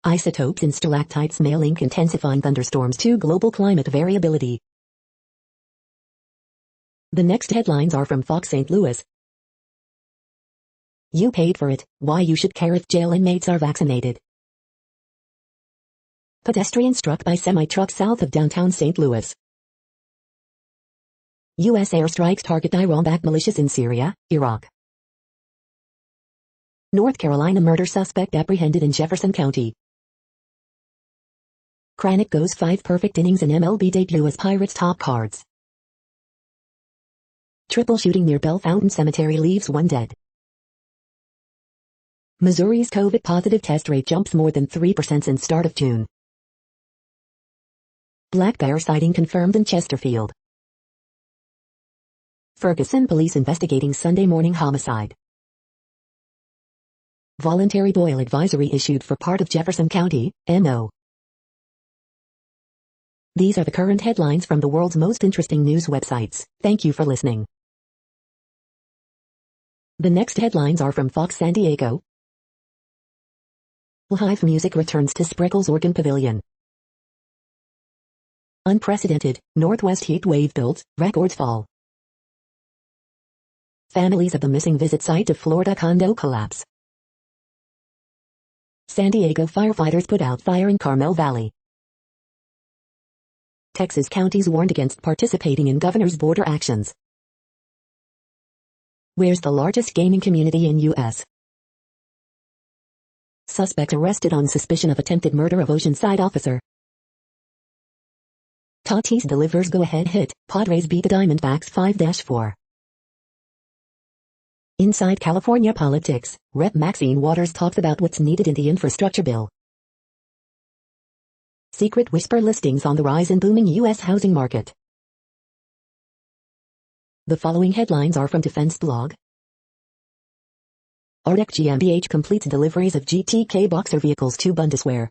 Isotopes in stalactites may link intensifying thunderstorms to global climate variability. The next headlines are from Fox St. Louis. You paid for it, why you should care if jail inmates are vaccinated. Pedestrian struck by semi-truck south of downtown St. Louis. U.S. airstrikes target Iran-backed militias in Syria, Iraq. North Carolina murder suspect apprehended in Jefferson County. Kranick goes 5 perfect innings in MLB debut as Pirates top cards. Triple shooting near Bell Fountain Cemetery leaves 1 dead. Missouri's COVID-positive test rate jumps more than 3% since start of June. Black bear sighting confirmed in Chesterfield. Ferguson police investigating Sunday morning homicide. Voluntary boil advisory issued for part of Jefferson County, MO. These are the current headlines from the world's most interesting news websites. Thank you for listening. The next headlines are from Fox San Diego. Live music returns to Spreckles Organ Pavilion. Unprecedented, Northwest heat wave builds, records fall. Families of the missing visit site of Florida condo collapse. San Diego firefighters put out fire in Carmel Valley. Texas counties warned against participating in governor's border actions. Where's the largest gaming community in U.S.? Suspect arrested on suspicion of attempted murder of Oceanside officer. Tatis delivers go-ahead hit, Padres beat the Diamondbacks 5-4. Inside California politics, Rep. Maxine Waters talks about what's needed in the infrastructure bill. Secret whisper listings on the rise in booming U.S. housing market. The following headlines are from Defense Blog. Arctic GmbH completes deliveries of GTK Boxer vehicles to Bundeswehr.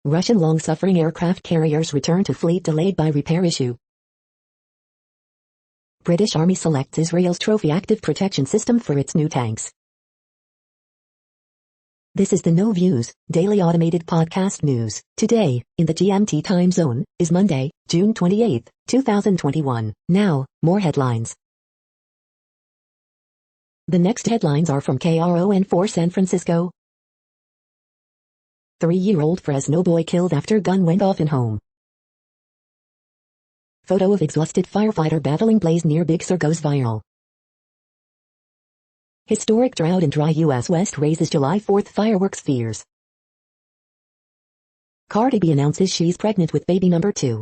Russian long-suffering aircraft carriers return to fleet delayed by repair issue. British Army selects Israel's Trophy active protection system for its new tanks. This is the No Views, daily automated podcast news. Today, in the GMT time zone, is Monday, June 28, 2021. Now, more headlines. The next headlines are from KRON4 San Francisco. 3-year-old Fresno boy killed after gun went off in home. Photo of exhausted firefighter battling blaze near Big Sur goes viral. Historic drought in dry U.S. West raises July 4th fireworks fears. Cardi B announces she's pregnant with baby number 2.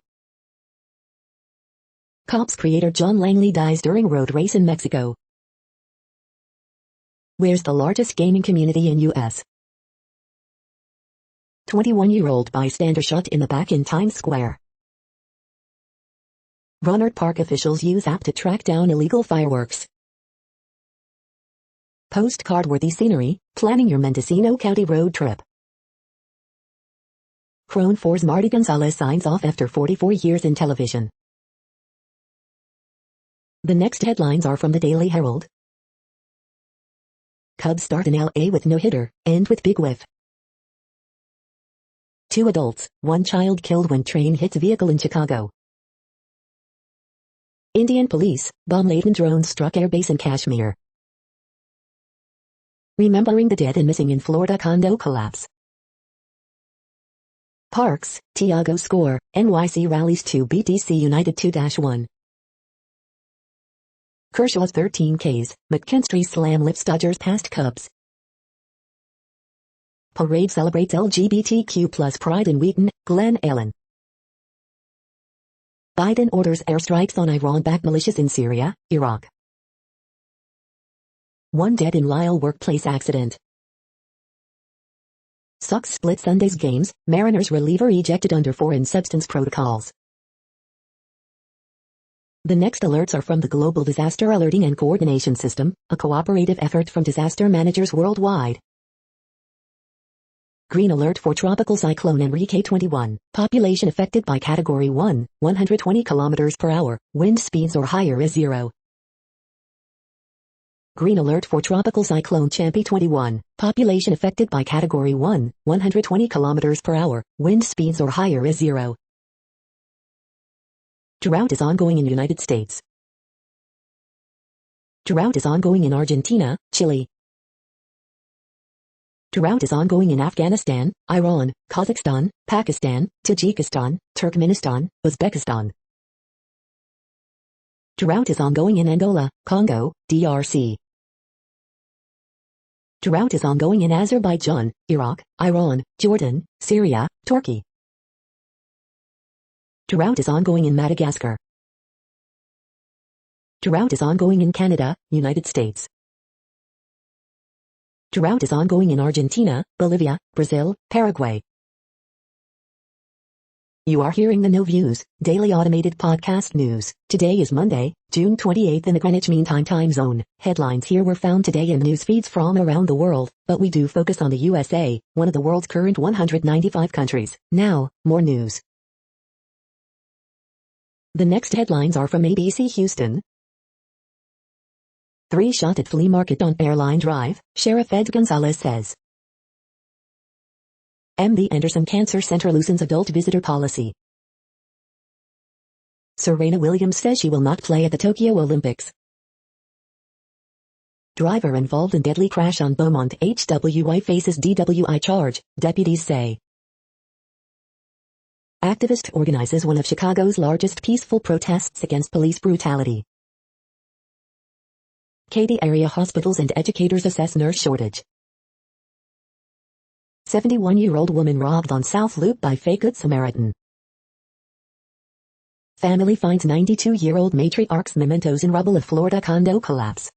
Cops creator John Langley dies during road race in Mexico. Where's the largest gaming community in U.S.? 21-year-old bystander shot in the back in Times Square. Rohnert Park officials use app to track down illegal fireworks. Postcard-worthy scenery, planning your Mendocino County road trip. Crone 4's Marty Gonzalez signs off after 44 years in television. The next headlines are from the Daily Herald. Cubs start in L.A. with no-hitter, end with big whiff. 2 adults, 1 child killed when train hits vehicle in Chicago. Indian police, bomb-laden drone struck airbase in Kashmir. Remembering the dead and missing in Florida condo collapse. Parks, Tiago score, NYC rallies to beat DC United 2-1. Kershaw's 13 Ks, McKinstry slam lips Dodgers past Cubs. Parade celebrates LGBTQ plus pride in Wheaton, Glen Ellen. Biden orders airstrikes on Iran-backed militias in Syria, Iraq. 1 dead in Lyle workplace accident. Sox split Sunday's games, Mariners reliever ejected under foreign substance protocols. The next alerts are from the Global Disaster Alerting and Coordination System, a cooperative effort from disaster managers worldwide. Green alert for Tropical Cyclone Enrique 21, population affected by Category 1, 120 km per hour, wind speeds or higher is 0. Green alert for Tropical Cyclone Champy 21, population affected by Category 1, 120 km per hour, wind speeds or higher is 0. Drought is ongoing in United States. Drought is ongoing in Argentina, Chile. Drought is ongoing in Afghanistan, Iran, Kazakhstan, Pakistan, Tajikistan, Turkmenistan, Uzbekistan. Drought is ongoing in Angola, Congo, DRC. Drought is ongoing in Azerbaijan, Iraq, Iran, Jordan, Syria, Turkey. Drought is ongoing in Madagascar. Drought is ongoing in Canada, United States. Drought is ongoing in Argentina, Bolivia, Brazil, Paraguay. You are hearing the No Views, daily automated podcast news. Today is Monday, June 28th in the Greenwich Mean Time zone. Headlines here were found today in news feeds from around the world, but we do focus on the USA, one of the world's current 195 countries. Now, more news. The next headlines are from ABC Houston. 3 shot at flea market on Airline Drive, Sheriff Ed Gonzalez says. MD Anderson Cancer Center loosens adult visitor policy. Serena Williams says she will not play at the Tokyo Olympics. Driver involved in deadly crash on Beaumont HWI faces DWI charge, deputies say. Activist organizes one of Chicago's largest peaceful protests against police brutality. Katy area hospitals and educators assess nurse shortage. 71-year-old woman robbed on South Loop by fake Good Samaritan. Family finds 92-year-old matriarch's mementos in rubble of Florida condo collapse.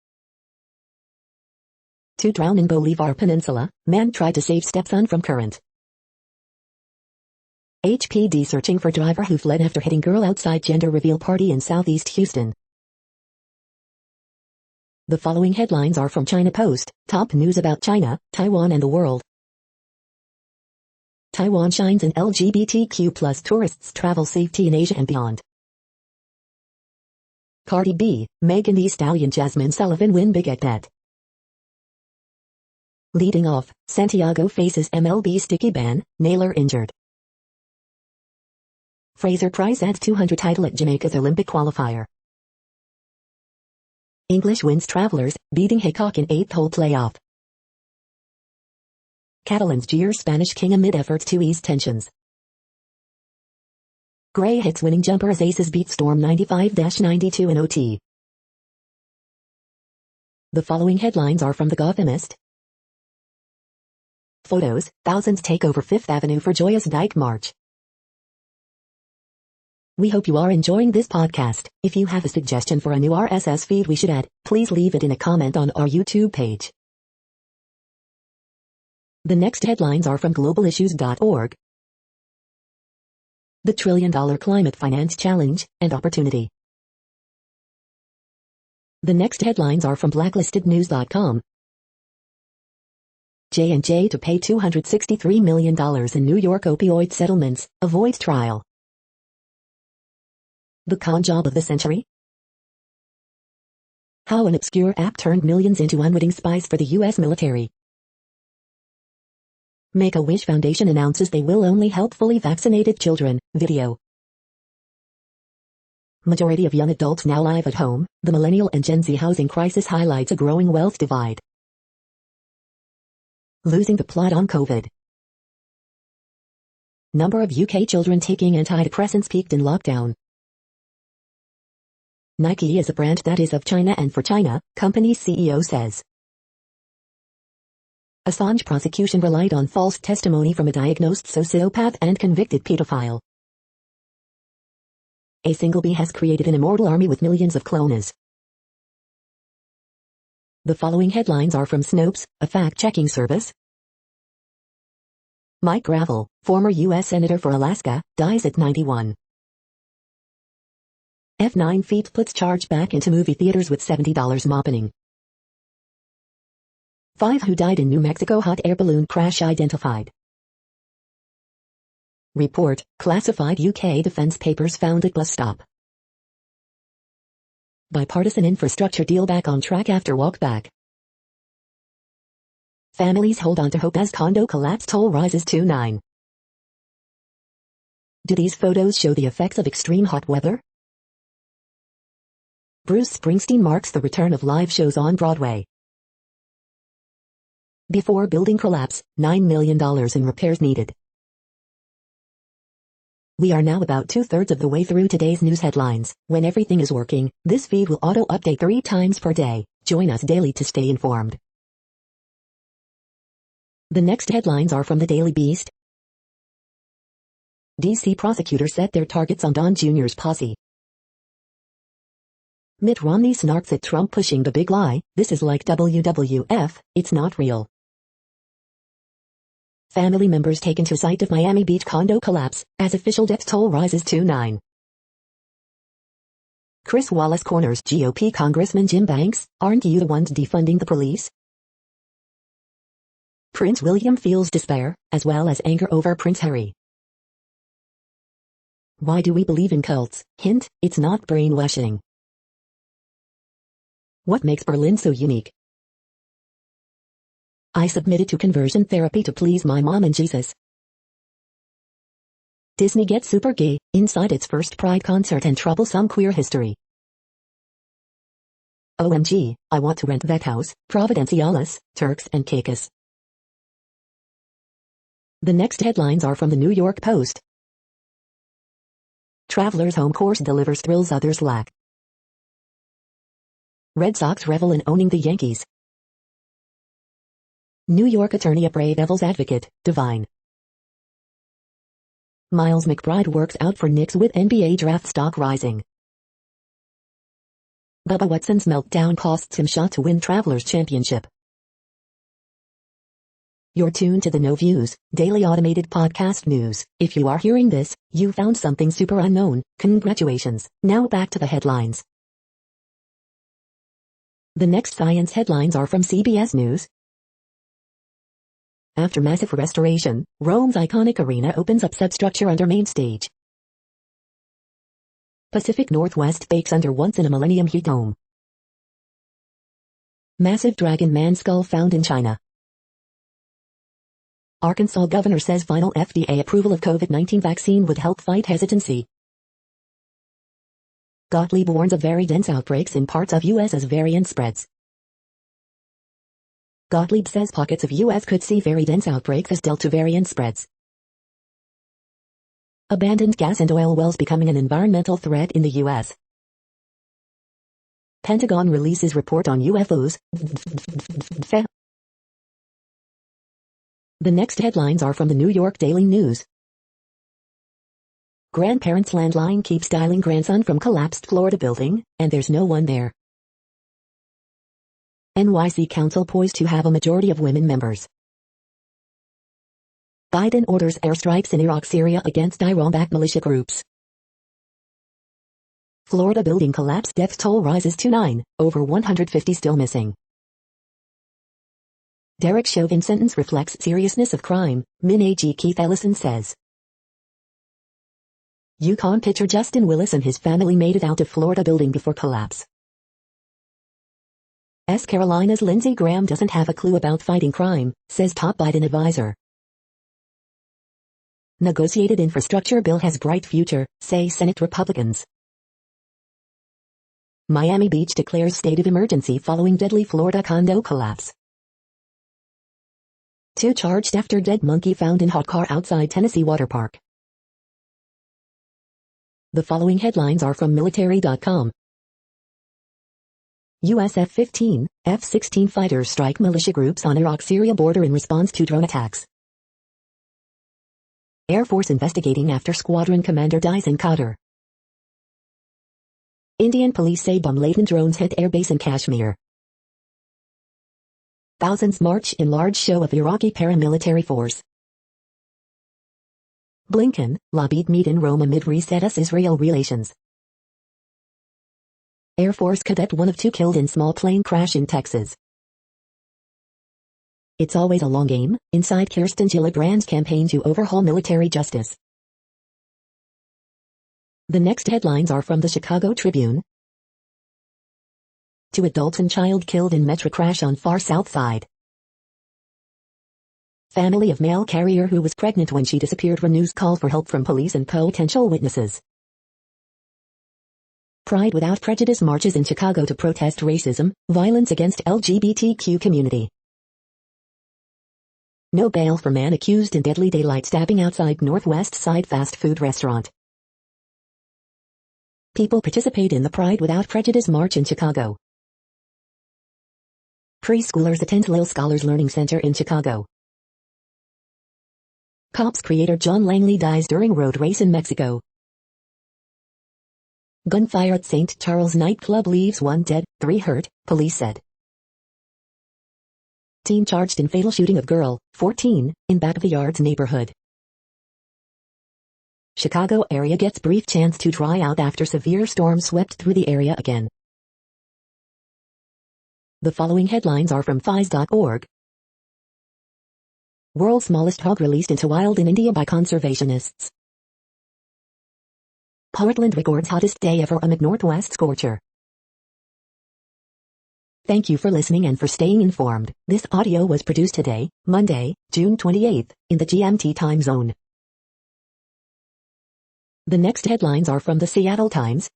2 drown in Bolivar Peninsula, man tried to save stepson from current. HPD searching for driver who fled after hitting girl outside gender reveal party in Southeast Houston. The following headlines are from China Post, top news about China, Taiwan and the world. Taiwan shines in LGBTQ plus tourists travel safety in Asia and beyond. Cardi B, Megan Thee Stallion Jasmine Sullivan win big at bet. Leading off, Santiago faces MLB sticky ban, Naylor injured. Fraser Price adds 200 title at Jamaica's Olympic qualifier. English wins Travelers, beating Haycock in 8th hole playoff. Catalans jeer Spanish king amid efforts to ease tensions. Gray hits winning jumper as Aces beat Storm 95-92 in OT. The following headlines are from The Gothamist. Photos, thousands take over Fifth Avenue for joyous Dyke March. We hope you are enjoying this podcast. If you have a suggestion for a new RSS feed we should add, please leave it in a comment on our YouTube page. The next headlines are from globalissues.org. The $1 Trillion Climate Finance Challenge and Opportunity. The next headlines are from blacklistednews.com. J&J to pay $263 million in New York opioid settlements, avoids trial. The con job of the century? How an obscure app turned millions into unwitting spies for the U.S. military. Make-A-Wish Foundation announces they will only help fully vaccinated children, video. Majority of young adults now live at home, the millennial and Gen Z housing crisis highlights a growing wealth divide. Losing the plot on COVID. Number of UK children taking antidepressants peaked in lockdown. Nike is a brand that is of China and for China, company's CEO says. Assange prosecution relied on false testimony from a diagnosed sociopath and convicted pedophile. A single bee has created an immortal army with millions of clones. The following headlines are from Snopes, a fact-checking service. Mike Gravel, former U.S. Senator for Alaska, dies at 91. F9 feet puts charge back into movie theaters with $70 mopping. 5 who died in New Mexico hot air balloon crash identified. Report, classified UK defense papers found at bus stop. Bipartisan infrastructure deal back on track after walkback. Families hold on to hope as condo collapse toll rises to 9. Do these photos show the effects of extreme hot weather? Bruce Springsteen marks the return of live shows on Broadway. Before building collapse, $9 million in repairs needed. We are now about 2/3 of the way through today's news headlines. When everything is working, this feed will auto-update 3 times per day. Join us daily to stay informed. The next headlines are from the Daily Beast. DC prosecutors set their targets on Don Jr.'s posse. Mitt Romney snarks at Trump pushing the big lie, this is like WWF, it's not real. Family members taken to site of Miami Beach condo collapse, as official death toll rises to 9. Chris Wallace corners GOP Congressman Jim Banks, aren't you the ones defunding the police? Prince William feels despair, as well as anger over Prince Harry. Why do we believe in cults? Hint, it's not brainwashing. What makes Berlin so unique? I submitted to conversion therapy to please my mom and Jesus. Disney gets super gay, inside its first Pride concert and troublesome queer history. OMG, I want to rent that house, Providenciales, Turks and Caicos. The next headlines are from the New York Post. Traveler's home course delivers thrills others lack. Red Sox revel in owning the Yankees. New York attorney a brave devil's advocate, divine. Miles McBride works out for Knicks with NBA draft stock rising. Bubba Watson's meltdown costs him shot to win Travelers Championship. You're tuned to the No Views, daily automated podcast news. If you are hearing this, you found something super unknown. Congratulations. Now back to the headlines. The next science headlines are from CBS News. After massive restoration, Rome's iconic arena opens up substructure under main stage. Pacific Northwest bakes under once-in-a-millennium heat dome. Massive dragon man skull found in China. Arkansas governor says final FDA approval of COVID-19 vaccine would help fight hesitancy. Gottlieb warns of very dense outbreaks in parts of U.S. as variant spreads. Gottlieb says pockets of U.S. could see very dense outbreaks as Delta variant spreads. Abandoned gas and oil wells becoming an environmental threat in the U.S. Pentagon releases report on UFOs. The next headlines are from the New York Daily News. Grandparents' landline keeps dialing grandson from collapsed Florida building, and there's no one there. NYC Council poised to have a majority of women members. Biden orders airstrikes in Iraq, Syria against Iran-backed militia groups. Florida building collapse, death toll rises to 9, over 150 still missing. Derek Chauvin sentence reflects seriousness of crime, Min AG Keith Ellison says. UConn pitcher Justin Willis and his family made it out of Florida building before collapse. Carolina's Lindsey Graham doesn't have a clue about fighting crime, says top Biden advisor. Negotiated infrastructure bill has bright future, say Senate Republicans. Miami Beach declares state of emergency following deadly Florida condo collapse. 2 charged after dead monkey found in hot car outside Tennessee water park. The following headlines are from military.com. US F-15, F-16 fighters strike militia groups on Iraq-Syria border in response to drone attacks. Air Force investigating after squadron commander dies in Qatar. Indian police say bomb-laden drones hit airbase in Kashmir. Thousands march in large show of Iraqi paramilitary force. Blinken, lobbied meet in Rome amid reset US-Israel relations. Air Force cadet 1 of 2 killed in small plane crash in Texas. It's always a long game, inside Kirsten Gillibrand's campaign to overhaul military justice. The next headlines are from the Chicago Tribune. 2 adults and child killed in metro crash on far south side. Family of mail carrier who was pregnant when she disappeared renews call for help from police and potential witnesses. Pride Without Prejudice marches in Chicago to protest racism, violence against LGBTQ community. No bail for man accused in deadly daylight stabbing outside Northwest Side fast food restaurant. People participate in the Pride Without Prejudice march in Chicago. Preschoolers attend Lil Scholars Learning Center in Chicago. Cops creator John Langley dies during road race in Mexico. Gunfire at St. Charles nightclub leaves 1 dead, 3 hurt, police said. Teen charged in fatal shooting of girl, 14, in back of the Yards neighborhood. Chicago area gets brief chance to dry out after severe storm swept through the area again. The following headlines are from FIS.org. World's smallest hog released into wild in India by conservationists. Portland records hottest day ever amid Northwest scorcher. Thank you for listening and for staying informed. This audio was produced today, Monday, June 28th, in the GMT time zone. The next headlines are from the Seattle Times.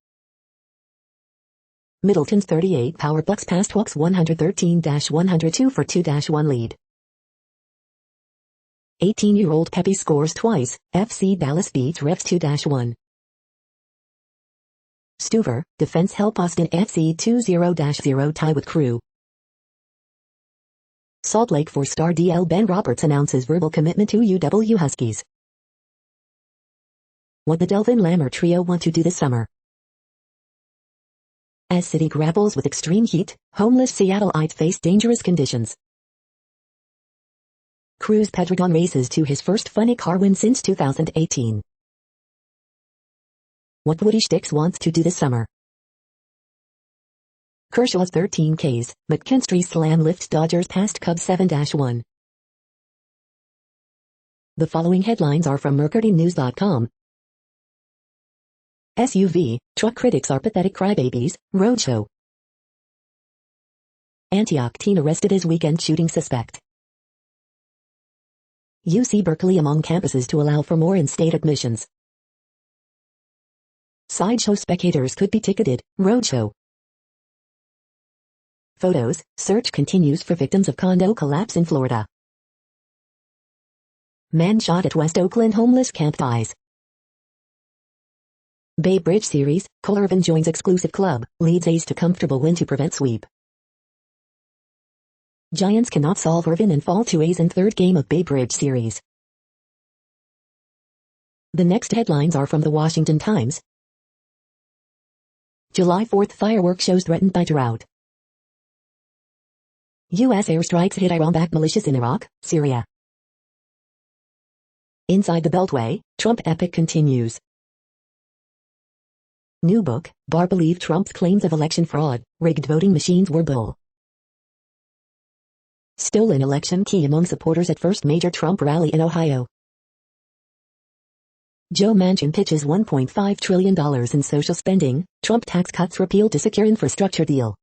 Middleton's 38 power bucks past Hawks 113-102 for 2-1 lead. 18-year-old Pepe scores twice, FC Dallas beats Revs 2-1. Stuver, defense help Austin FC 2-0-0 tie with Crew. Salt Lake 4-star DL Ben Roberts announces verbal commitment to UW Huskies. What the Delvin Lammer trio want to do this summer. As city grapples with extreme heat, homeless Seattleites face dangerous conditions. Cruz Pedregon races to his first funny car win since 2018. What Woody Sticks wants to do this summer. Kershaw's 13 Ks, McKinstry's slam lifts Dodgers past Cubs 7-1. The following headlines are from MercuryNews.com. SUV, truck critics are pathetic crybabies, roadshow. Antioch teen arrested as weekend shooting suspect. UC Berkeley among campuses to allow for more in-state admissions. Sideshow spectators could be ticketed, roadshow. Photos, search continues for victims of condo collapse in Florida. Man shot at West Oakland homeless camp dies. Bay Bridge Series, Cole Irvin joins exclusive club, leads A's to comfortable win to prevent sweep. Giants cannot solve Irvin and fall to A's in third game of Bay Bridge series. The next headlines are from the Washington Times. July 4th fireworks shows threatened by drought. U.S. airstrikes hit Iran-backed militias in Iraq, Syria. Inside the Beltway, Trump epic continues. New book, Barr believed Trump's claims of election fraud, rigged voting machines were bull. Stolen election key among supporters at first major Trump rally in Ohio. Joe Manchin pitches $1.5 trillion in social spending, Trump tax cuts repealed to secure infrastructure deal.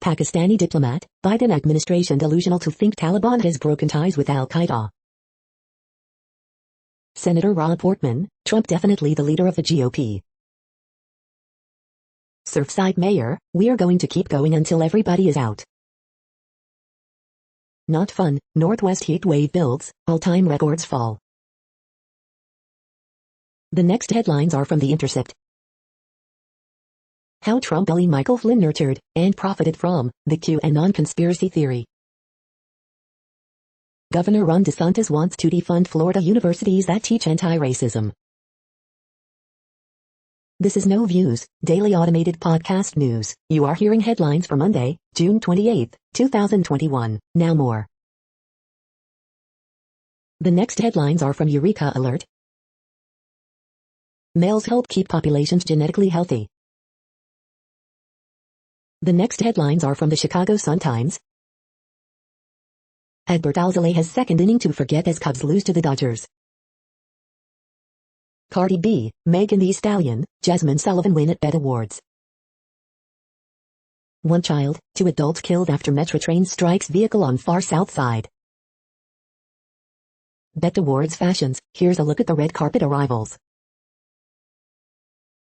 Pakistani diplomat, Biden administration delusional to think Taliban has broken ties with Al-Qaeda. Senator Rob Portman, Trump definitely the leader of the GOP. Surfside mayor, we're going to keep going until everybody is out. Not fun, Northwest heat wave builds, all-time records fall. The next headlines are from The Intercept. How Trump bully Michael Flynn nurtured and profited from the QAnon conspiracy theory. Governor Ron DeSantis wants to defund Florida universities that teach anti-racism. This is No Views, daily automated podcast news. You are hearing headlines for Monday, June 28, 2021. Now more. The next headlines are from Eureka Alert. Males help keep populations genetically healthy. The next headlines are from the Chicago Sun-Times. Adbert Alzolay has second inning to forget as Cubs lose to the Dodgers. Cardi B, Megan Thee Stallion, Jasmine Sullivan win at BET Awards. One child, 2 adults killed after Metro train strikes vehicle on far south side. BET Awards fashions, here's a look at the red carpet arrivals.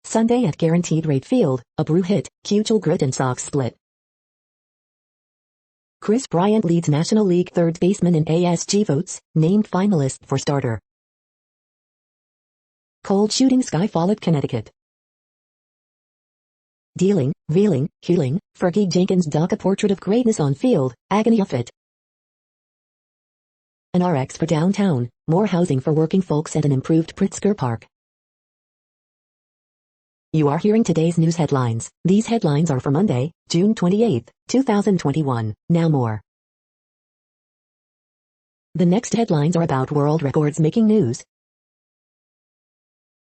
Sunday at Guaranteed Rate Field, a brew hit, Cuchel grit and Sox split. Chris Bryant leads National League third baseman in ASG votes, named finalist for starter. Cold shooting skyfall at Connecticut. Dealing, reeling, healing, Fergie Jenkins doc a portrait of greatness on field, agony of it. An RX for downtown, more housing for working folks and an improved Pritzker Park. You are hearing today's news headlines. These headlines are for Monday, June 28, 2021. Now more. The next headlines are about world records making news.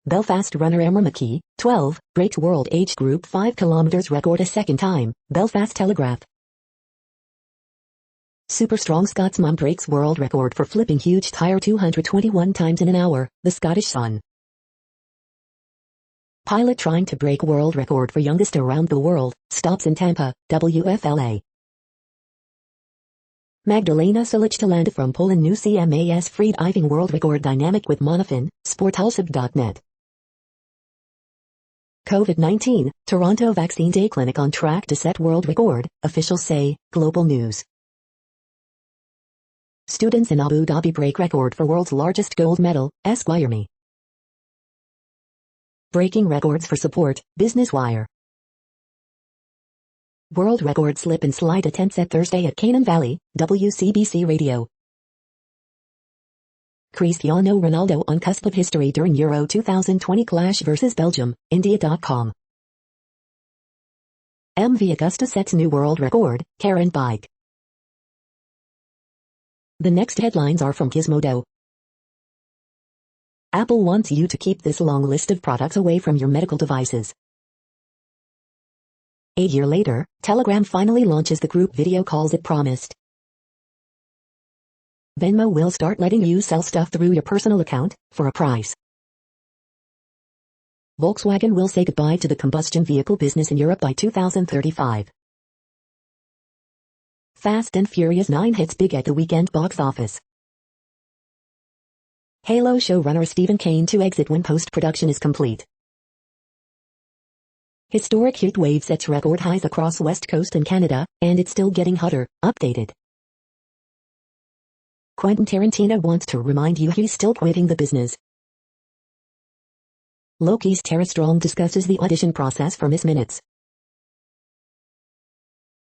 Belfast runner Emma McKee, 12, breaks world age group 5 kilometers record a second time, Belfast Telegraph. Super strong Scots mom breaks world record for flipping huge tire 221 times in an hour, the Scottish Sun. Pilot trying to break world record for youngest around the world, stops in Tampa, WFLA. Magdalena Silic to land from Poland new CMAS free diving world record dynamic with monofin, sportalsub.net. COVID-19, Toronto Vaccine Day Clinic on track to set world record, officials say, Global News. Students in Abu Dhabi break record for world's largest gold medal, Esquire Me. Breaking records for support, Business Wire. World record slip and slide attempts at Thursday at Canaan Valley, WCBC Radio. Cristiano Ronaldo on cusp of history during Euro 2020 clash versus Belgium, India.com. MV Augusta sets new world record, Karen bike. The next headlines are from Gizmodo. Apple wants you to keep this long list of products away from your medical devices. A year later, Telegram finally launches the group video calls it promised. Venmo will start letting you sell stuff through your personal account, for a price. Volkswagen will say goodbye to the combustion vehicle business in Europe by 2035. Fast and Furious 9 hits big at the weekend box office. Halo showrunner Stephen Kane to exit when post-production is complete. Historic heat wave sets record highs across West Coast and Canada, and it's still getting hotter, updated. Quentin Tarantino wants to remind you he's still quitting the business. Loki's Tara Strong discusses the audition process for Miss Minutes.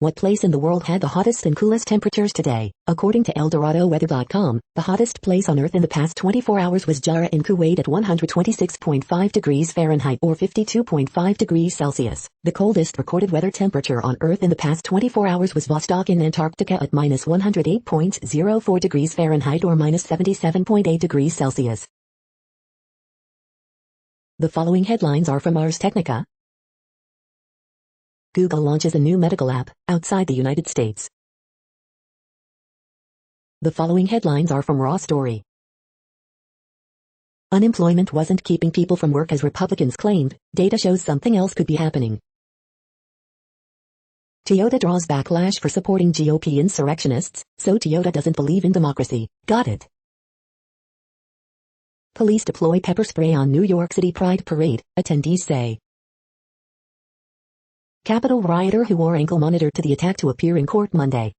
What place in the world had the hottest and coolest temperatures today? According to ElDoradoWeather.com, the hottest place on Earth in the past 24 hours was Jarrah in Kuwait at 126.5 degrees Fahrenheit or 52.5 degrees Celsius. The coldest recorded weather temperature on Earth in the past 24 hours was Vostok in Antarctica at minus 108.04 degrees Fahrenheit or minus 77.8 degrees Celsius. The following headlines are from Ars Technica. Google launches a new medical app outside the United States. The following headlines are from Raw Story. Unemployment wasn't keeping people from work as Republicans claimed. Data shows something else could be happening. Toyota draws backlash for supporting GOP insurrectionists, so Toyota doesn't believe in democracy. Got it. Police deploy pepper spray on New York City Pride Parade, attendees say. Capitol rioter who wore ankle monitor to the attack to appear in court Monday.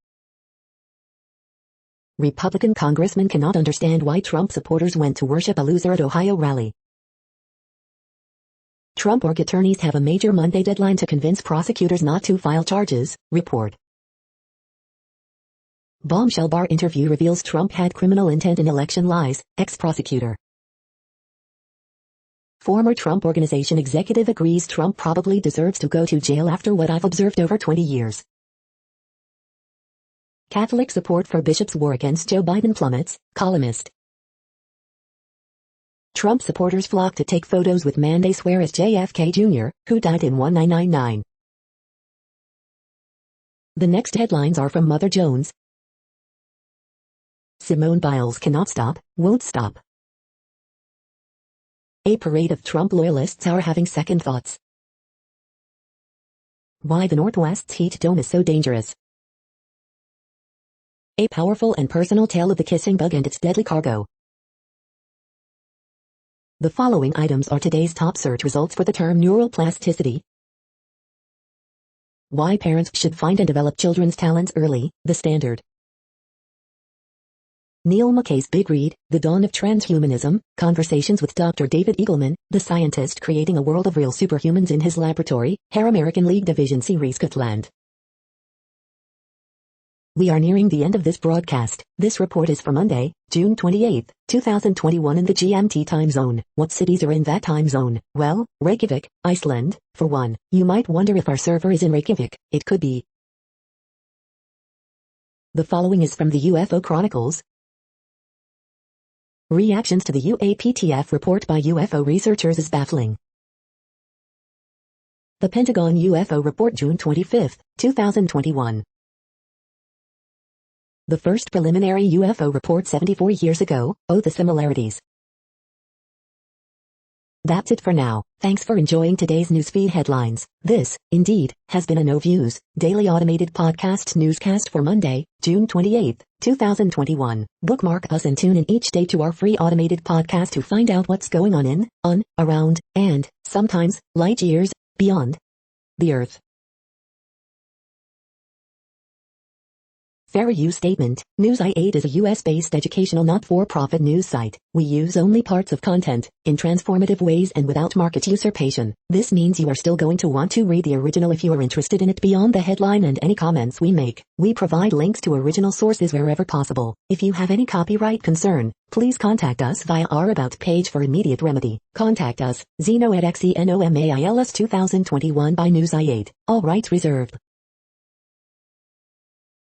Republican congressman cannot understand why Trump supporters went to worship a loser at Ohio rally. Trump org attorneys have a major Monday deadline to convince prosecutors not to file charges, report. Bombshell bar interview reveals Trump had criminal intent in election lies, ex-prosecutor. Former Trump Organization executive agrees Trump probably deserves to go to jail after what I've observed over 20 years. Catholic support for Bishop's war against Joe Biden plummets, columnist. Trump supporters flock to take photos with man they swear is JFK Jr., who died in 1999. The next headlines are from Mother Jones. Simone Biles cannot stop, won't stop. A parade of Trump loyalists are having second thoughts. Why the Northwest's heat dome is so dangerous. A powerful and personal tale of the kissing bug and its deadly cargo. The following items are today's top search results for the term neuroplasticity. Why parents should find and develop children's talents early, The Standard. Neil McKay's Big Read, The Dawn of Transhumanism, Conversations with Dr. David Eagleman, the scientist creating a world of real superhumans in his laboratory, Hair American League Division Series Scotland. We are nearing the end of this broadcast. This report is for Monday, June 28, 2021 in the GMT time zone. What cities are in that time zone? Well, Reykjavik, Iceland, for one. You might wonder if our server is in Reykjavik. It could be. The following is from the UFO Chronicles. Reactions to the UAPTF report by UFO researchers is baffling. The Pentagon UFO report June 25, 2021. The first preliminary UFO report 74 years ago, oh the similarities. That's it for now. Thanks for enjoying today's newsfeed headlines. This, indeed, has been a No Views, daily automated podcast newscast for Monday, June 28, 2021. Bookmark us and tune in each day to our free automated podcast to find out what's going on, around, and, sometimes, light years, beyond the Earth. Fair use statement. News I8 is a US-based educational not-for-profit news site. We use only parts of content, in transformative ways and without market usurpation. This means you are still going to want to read the original if you are interested in it beyond the headline and any comments we make. We provide links to original sources wherever possible. If you have any copyright concern, please contact us via our About page for immediate remedy. Contact us, Zeno at XENOMAILS 2021 by News I8. All rights reserved.